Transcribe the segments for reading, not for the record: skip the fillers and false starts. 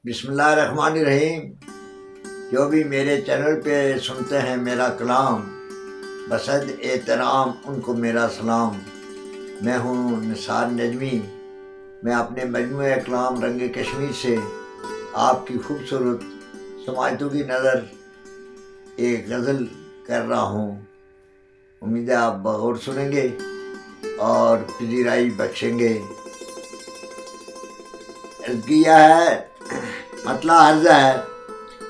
بسم اللہ الرحمن الرحیم۔ جو بھی میرے چینل پہ سنتے ہیں میرا کلام، بصد احترام ان کو میرا سلام۔ میں ہوں نثار نجمی۔ میں اپنے مجموعہ کلام رنگ کشمیر سے آپ کی خوبصورت سماعتوں کی نظر ایک غزل کر رہا ہوں۔ امید ہے آپ بغور سنیں گے اور پذیرائی بخشیں گے۔ عرض کیا ہے، مطلع عرض ہے،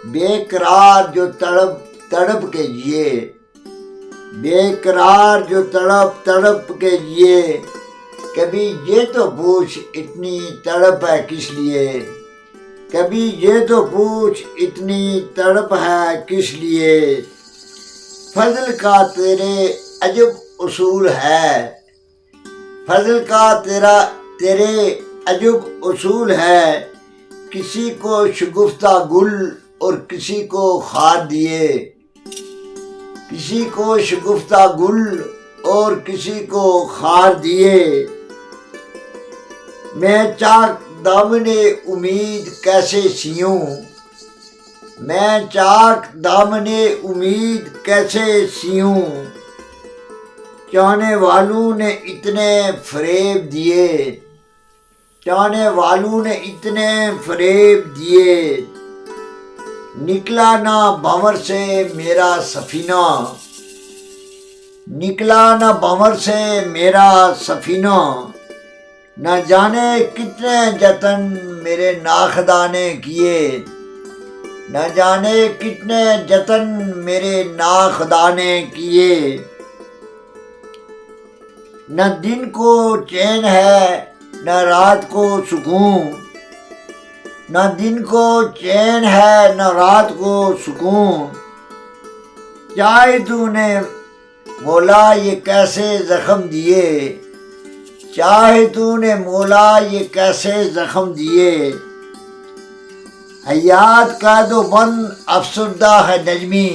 بے قرار جو تڑپ کے جیے، بے قرار جو تڑپ کے جیے، کبھی یہ تو پوچھ اتنی تڑپ ہے کس لیے، کبھی یہ تو پوچھ اتنی تڑپ ہے کس لیے۔ فضل کا تیرے عجب اصول ہے، فضل کا تیرے عجب اصول ہے، کسی کو شگفتہ گل اور کسی کو خار دیے، کسی کو شگفتہ گل اور کسی کو خار دیے۔ میں چاک دامن امید کیسے سیوں، میں چاک دامن امید کیسے سیوں، چاہنے والوں نے اتنے فریب دیے، چاہنے والوں نے اتنے فریب دیے۔ نکلا نہ بھنور سے میرا سفینہ، نکلا نہ بھنور سے میرا سفینہ، نہ جانے کتنے جتن میرے ناخدا نے کیے، نہ جانے کتنے جتن میرے ناخدا نے کیے۔ نہ دن کو چین ہے نہ رات کو سکون، نہ دن کو چین ہے نہ رات کو سکون، چاہے تو نے مولا یہ کیسے زخم دیے، چاہے تو نے مولا یہ کیسے زخم دیے۔ حیات قید و بند افسردہ ہے نجمی،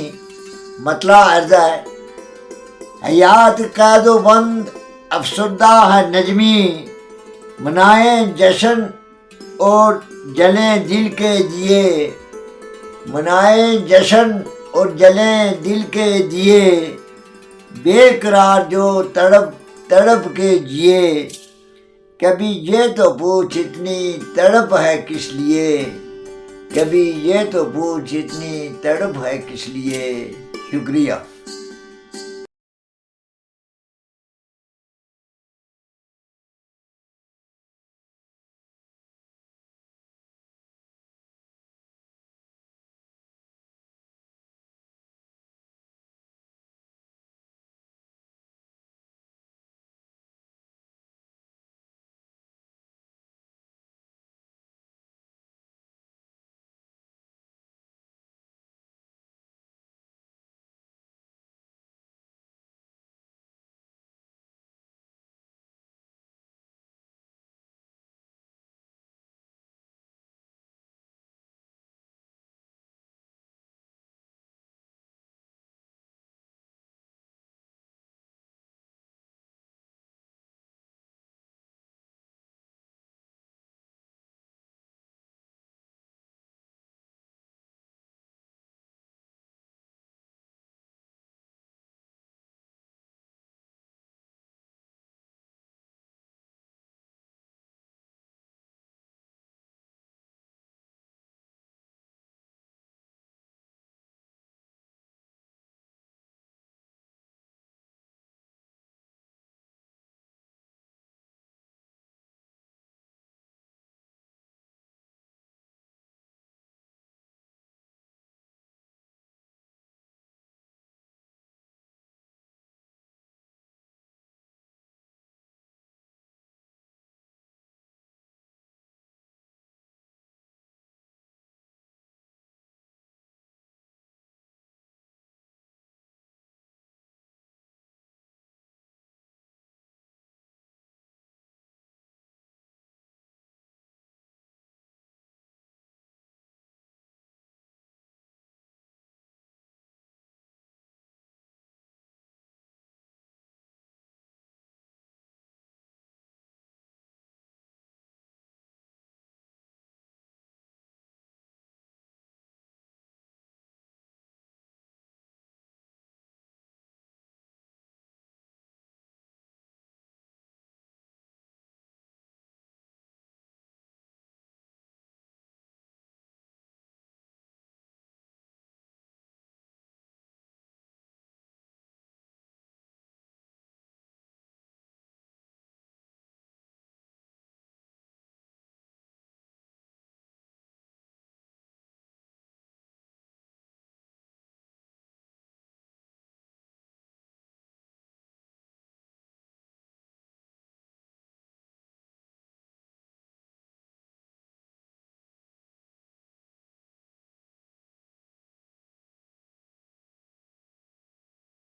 مطلع عرض ہے، حیات قید و بند افسردہ ہے نجمی، منائیں جشن اور جلیں دل کے دیے، منائیں جشن اور جلیں دل کے دیے، بے قرار جو تڑپ کے جیے، کبھی یہ تو پوچھ اتنی تڑپ ہے کس لیے، کبھی یہ تو پوچھ اتنی تڑپ ہے کس لیے۔ شکریہ۔